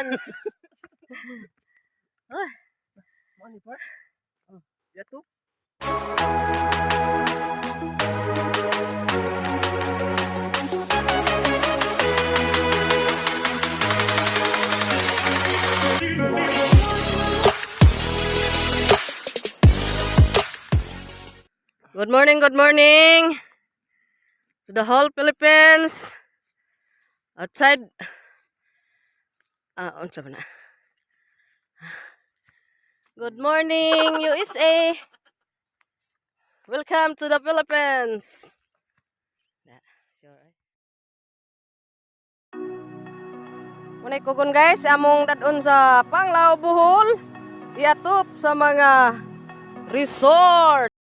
Ah, Money pa? Yato? good morning to the whole Philippines. Outside, unsa ba na? Good morning, USA. Welcome to the Philippines. Munay kugon guys, among dadon sa Panglao, Bohol. Iatop sa mga resort.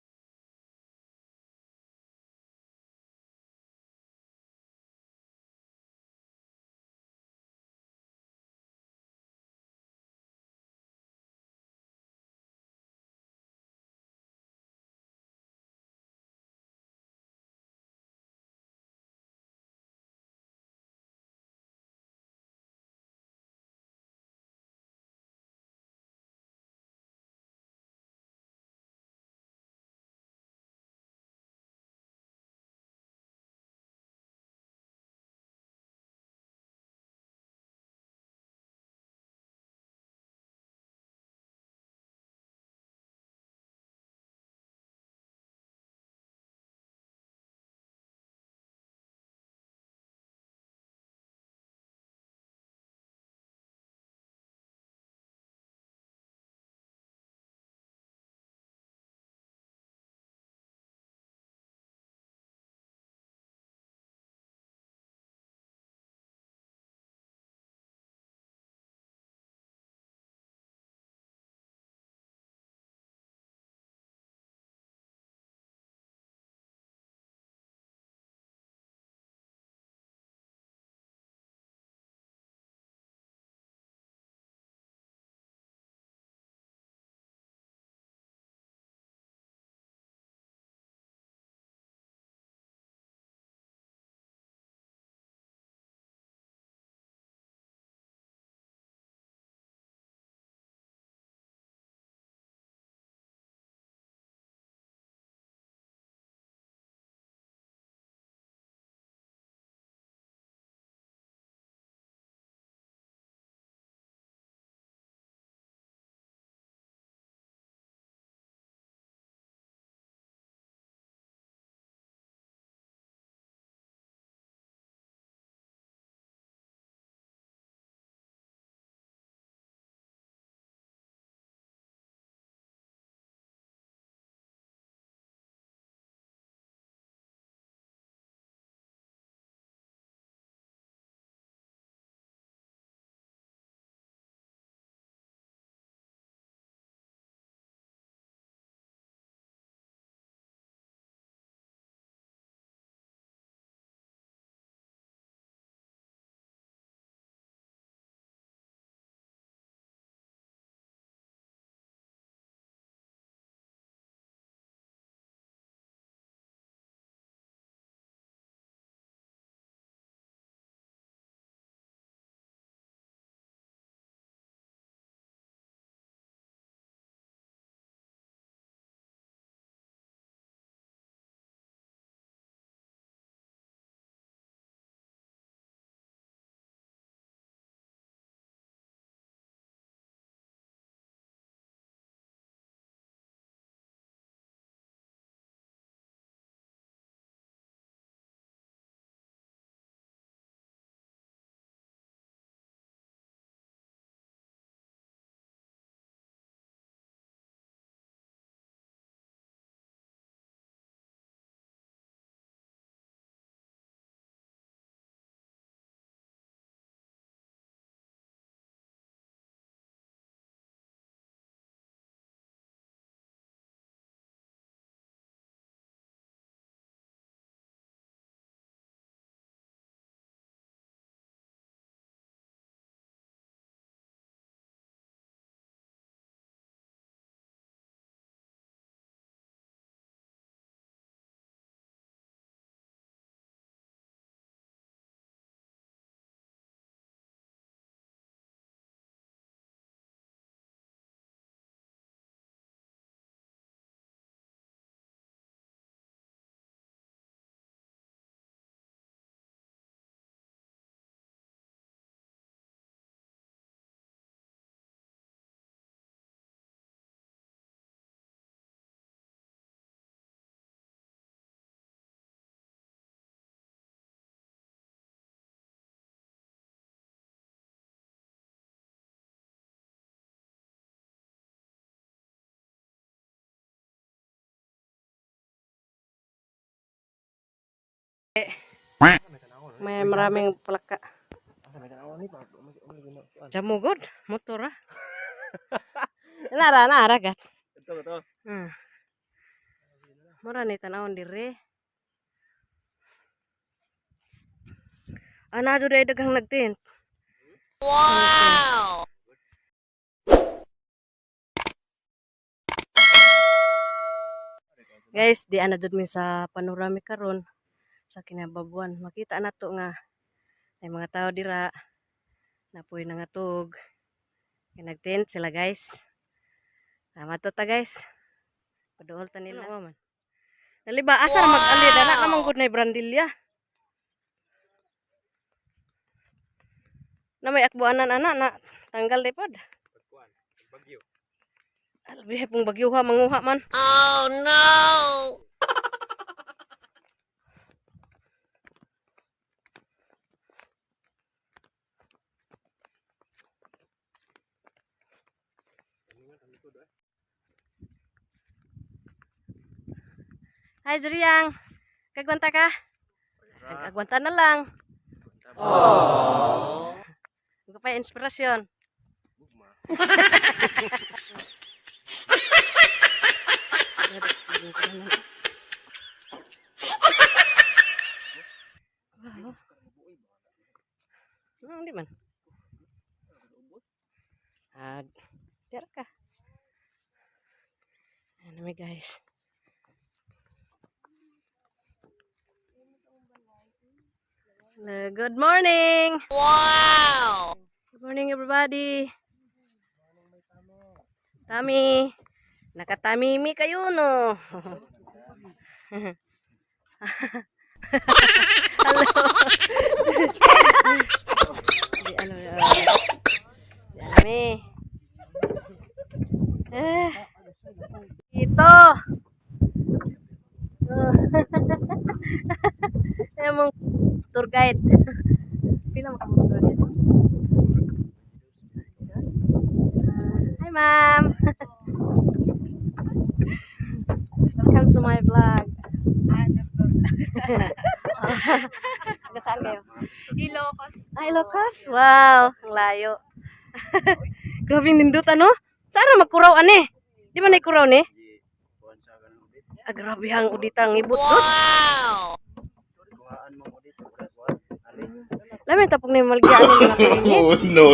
May maraming palaka. May tanawan ni pa. Jamu god, motor ah. Nara gat. Ito. Mura ni tanawon dire. Ana jud ay daghang nagtent. Wow. Guys, di ana jud mi sa panoramic karon sa kinababuan. Makita nato nga may mga tao dira napoy nangatog. Nagtent sila guys. Tama to ta guys. Paduol ta nila. Naliba asa ra mag-ali dana namang gud nay brandilya. Na may akbuanan ana na tanggal dipod. Bagyo. Albi pong bagyo ha manguha man. Oh no! Hai Juriang. Kagwanta ka? Kagwanta na lang. Ko pa inspirasyon. Wow. Di man. Tira ka. Ano may guys. Good morning. Wow! Good morning everybody. Tami. Nakatamimi kayo no. Hello. Di ano di alami. Ito. Emang tour guide. Pila mo ka mo tour guide? Hi ma'am. Welcome to my vlog. Saan kayo? Ilocos. Ilocos? Wow, ang layo. Grabe nindot ano? Saan magkuraw ane? Di ba naikuraw ni? Grabe ang uditang ibot doon. Wow! Lamin tapong na yung malgian ng mga kalinit. Oh, no.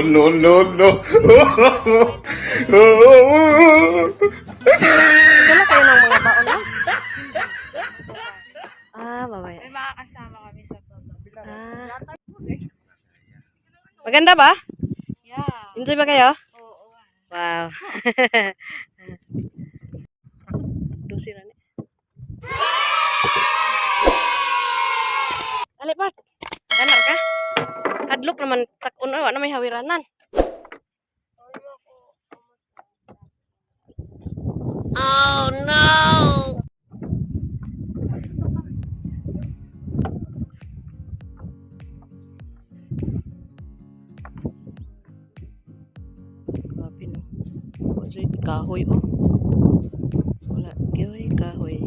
Wala kayo ng mga baon na? Babaya. May mga kasama kami sa baba. Maganda ba? Yeah. Enjoy ba kayo? Oo. Wow. Dusira ni. Dali Pat. Kanar ka? Kadlok naman sakun na may hawiranan. Oh no! Grabe no. Kasi kahoy oh. Wala kahoy kahoy.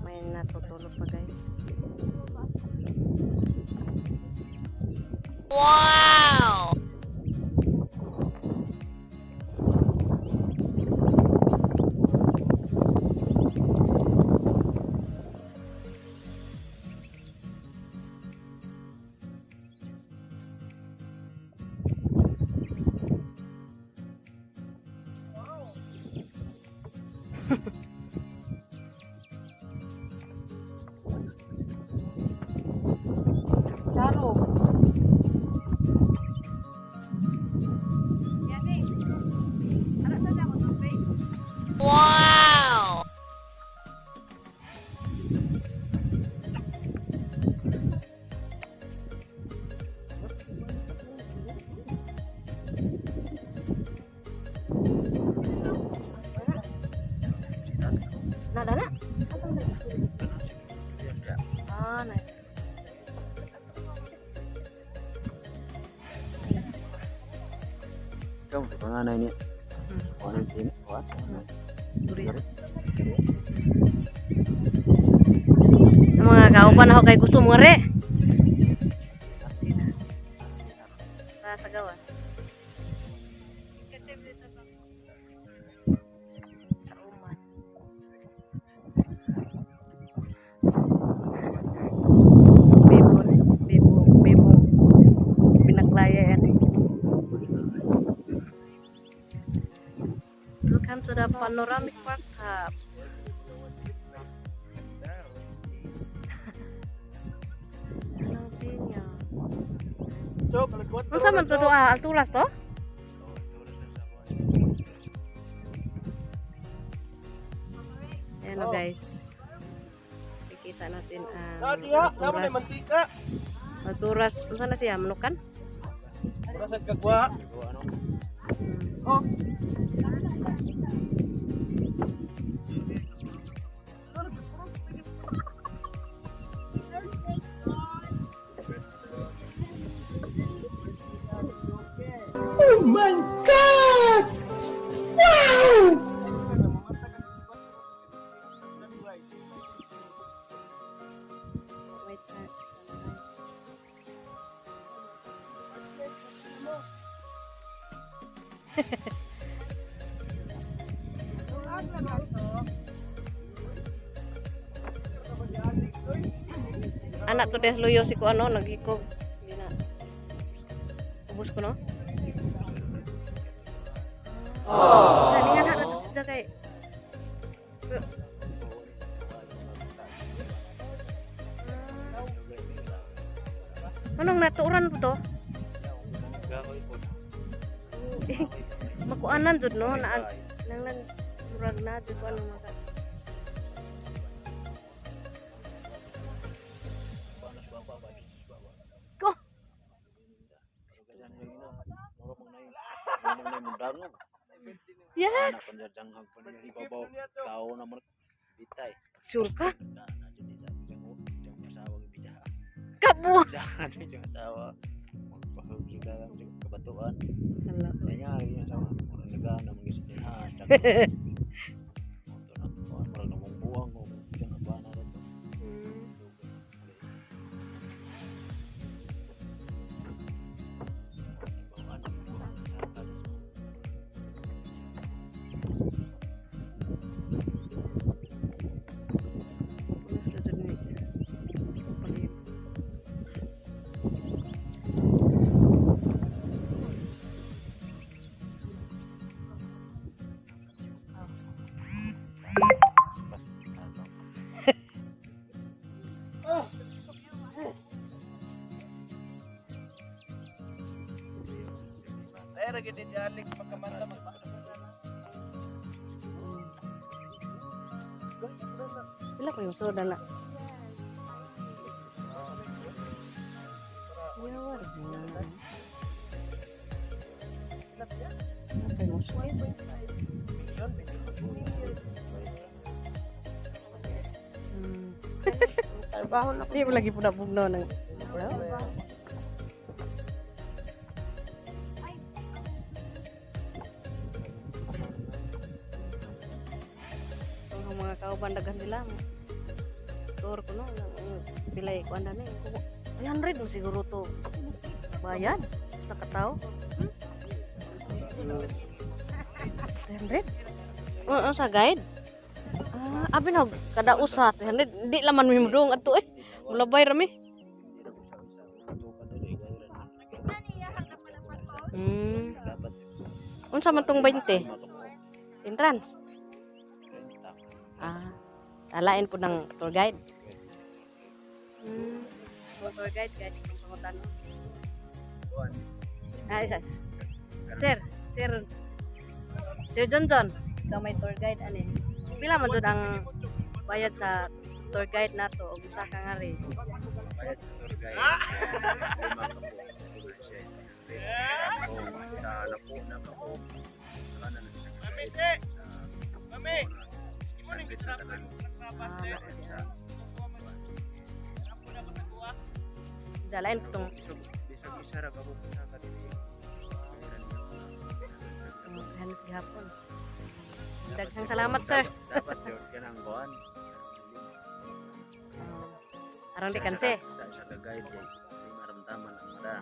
May natutulog pa guys. Wow! Saro. Wow! Nada na. Nah. Ikaw, panganay niya. Panganay niya. Durian. Mga kauban ako kay gusto mo re. Sa gawas. Sa uman. Bebo. Pinaklaya yan eh. Welcome to the panoramic park top. Anong sinya? Cok, kalagwat. Unsa man to alturas to? Ayan o guys. Kikita natin ang Naman may mantika. alturas. Unsa na siya? Manukan? Murasad kagwa. Oh. Oh my God! Wow! Wait, sir. Anak to des luyo si ko ano nagikog. Hindi na. Ubus ko no. Oh. Dali nga na to sa kay. Anong naturan po to? Makuanan jud no nang murag na jud ko ano maka. Ko. Yes. Sure ka? Kamu. Ay, lagi din jalik pagkamanta Bila ko yung soda na. Yawar. Apa yung soda? Trabaho na. Hindi mo lagi puna-pugno ng... Ang mga kauban daghan sila. Tour ko no. Pilay ko anda na. 300 no siguro to. Bayad sa katao. 300? Oo, sa guide. Abi na kada usa 300 di laman mi mudong ato eh. Mulabay rami. Unsa man tong 20? Entrance. Alain po ng tour guide. Tour guide gani kung pangutan. Isa. Sir John, may tour guide ani. Pila man jud ang bayad sa tour guide nato og usa ka nga rin. Bayad sa tour guide. Sa lapo na kako. Mami. Dalain ko tong Bisa ra ka pupunta ka dili. gihapon. Daghang salamat sir. Dapat yun ka ng kuhan. Aron di kanse. Sa isa ka guide kay hindi maramdaman ang mara.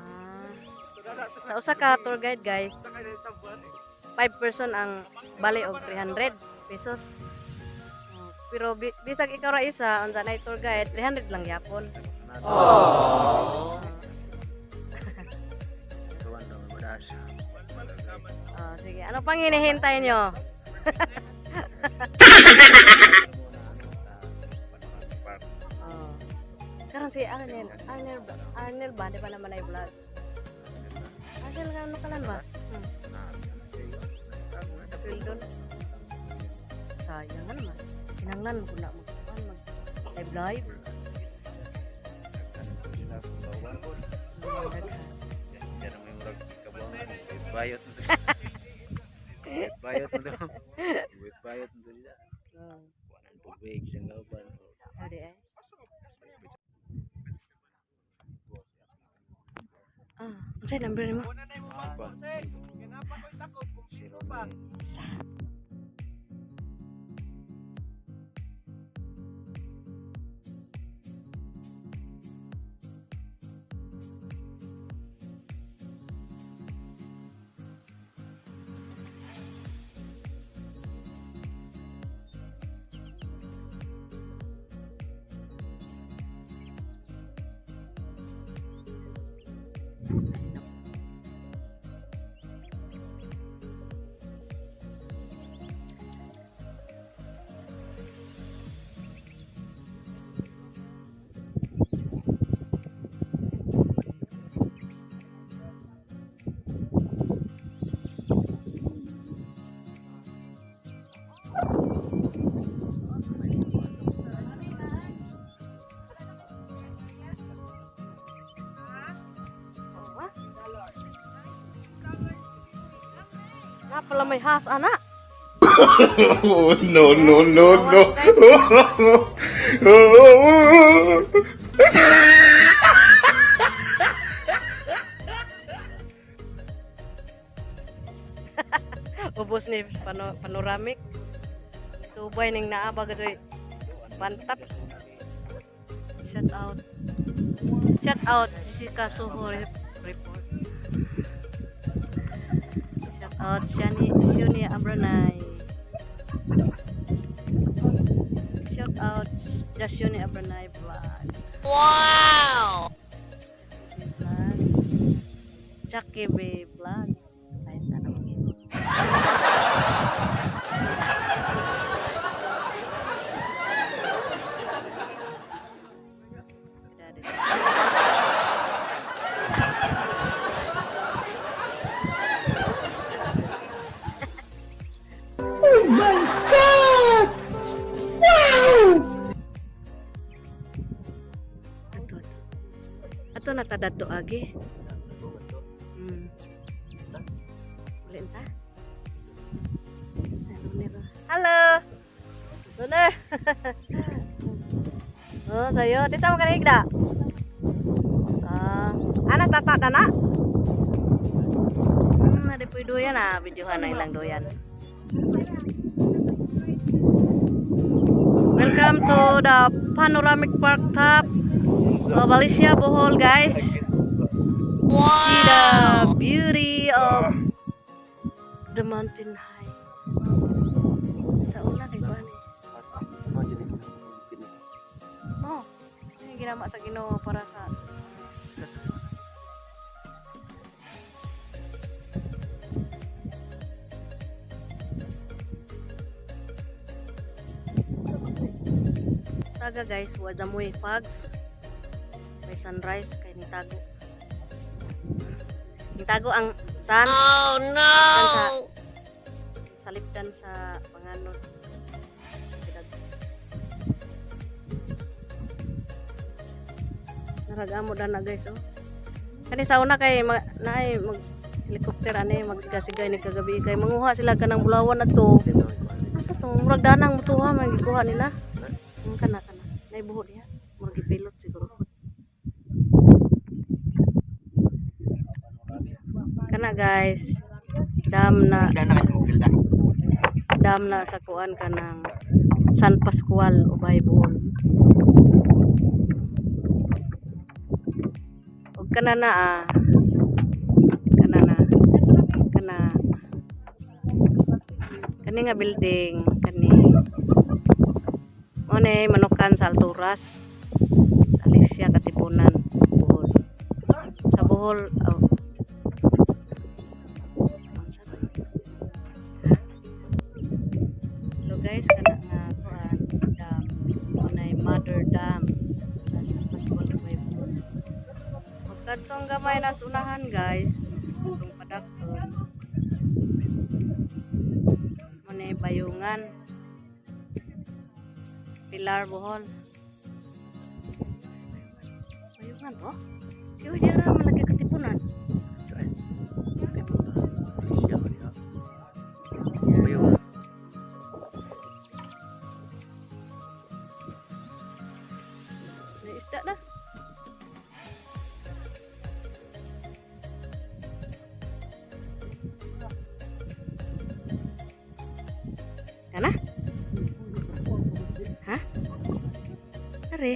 Sa usa ka tour guide guys, 5 person ang bali og 300 pesos. Pero bisag ikaw ra isa unsa na tour guide 300 lang yapon. Tuwan daw madas. Sige, ano pang hinihintay nyo? Oh. Karon si Arnel ba? Di ba naman ay vlog? Arnel, ano ka lang ba? Kapil doon. Sayang nga naman. Kinanglan ko na mag-live. Yan ang may murag kabuangan. Bayot mo to. Bayot mo to. Bayot mo to nila. Wanan tubig siyang gauban. Adi ay. Unsay number mo? Pala may has anak. Oh, no, no, no, no. Ubos ni panoramic. Subay ning naaba gadoy pantat. Shout out. Shout out Jessica Soho report. Shout out Shani Abranay. Shout out Jasioni Abranay vlog. Wow! Vlog. Chucky B vlog. Ay tanong mo. Oh my God! Wow! Ato na tadto agi. Ulin ta. Halo. Lunar. Oh, sayo. Di sama kan igda. Anak tata na. Ada puy doyan na, videohan na ilang doyan. Welcome to the panoramic park top of Valencia, Bohol, guys. See the beauty of the mountain high. Sa una kay kuan eh. Oh, ini ginama sa Ginoo para sa taga guys, wadamoy fogs. May sunrise kay nitago. Nitago ang sun. Oh no! Sa lipdan sa panganod. Naragamo dan na guys oh. Kani sa una kay naay mag helicopter ani magsiga-sigay ni kagabi kay manguha sila kanang bulawan adto. Asa tong murag danang mutuha man gikuha nila. Kana nay buhok niya murag gipilot siguro. Kana guys, dam dam na sa kuan kanang San Pascual Ubay Bohol. Og kana na kani nga building kani mo ni Manukan sa Alturas, Alicia Katipunan, Bohol. Sa Bohol hello guys, kana nga kuan dam mo nay Mother Dam sa San Pascual Ubay Bohol. Magkadtong gamay na unahan guys, itong padakton mo nay Bayungan, Pilar Bohol. Bayungan to? Siya dira malagi Katipunan. May isda na. Kana? Hah? Are.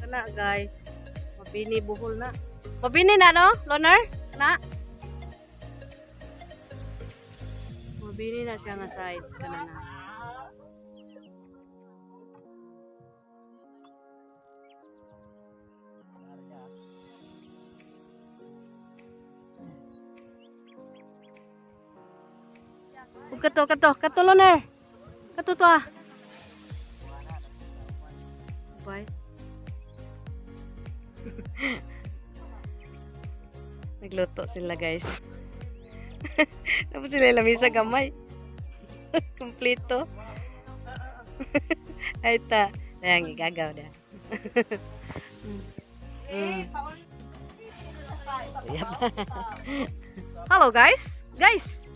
Kana guys, mabini Bohol na. Mabini na no, Loner? Na? Mabini na siya nga side kana na. Kato Loner. Kato to ah. Bye. Nagluto sila guys. Tapos sila lamisa gamay. Kompleto. Ay ta. Ayan, gagaw na. Hello guys. Guys.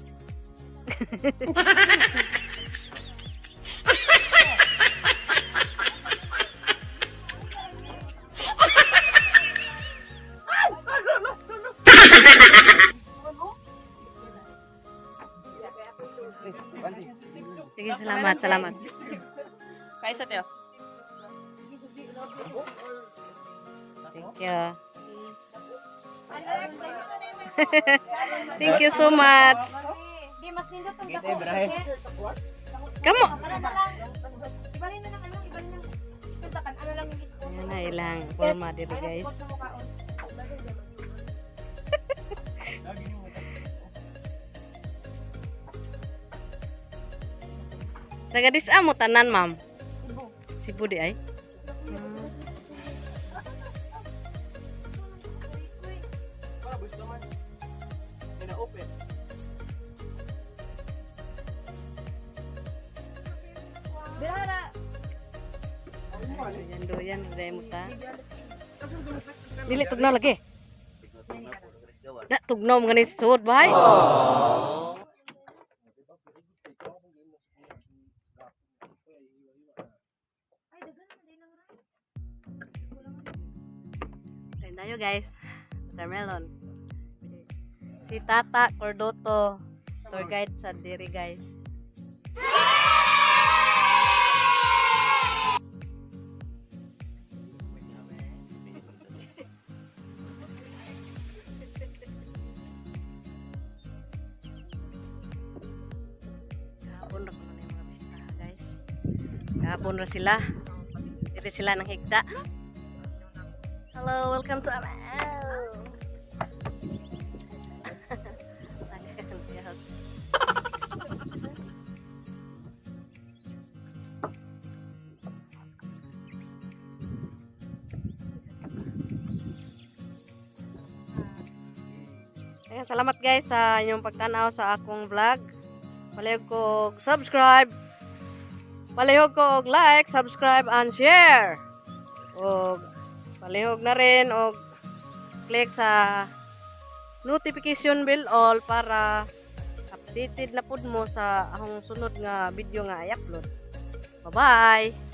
Sige, salamat. Kaisa tayo. Thank you. Thank you so much. Kamu. Yan na ilang forma dito guys. Taga disa mo tanan ma'am. Cebu di ay. Doyan dai muta. Dili tugnaw lagi. Da tugnaw mo ganis suod bay. Kain tayo guys. Watermelon. Si Tata Cordoto, tour guide sa diri guys. Kahapon ra sila. Diri sila nang higda. Hello, welcome to our Ayan, salamat guys sa inyong pagtanaw sa akong vlog. Palihog ko subscribe. Palihog ko og like, subscribe and share. Og palihog na rin og click sa notification bell all para updated na pud mo sa akong sunod nga video nga i-upload. Bye-bye.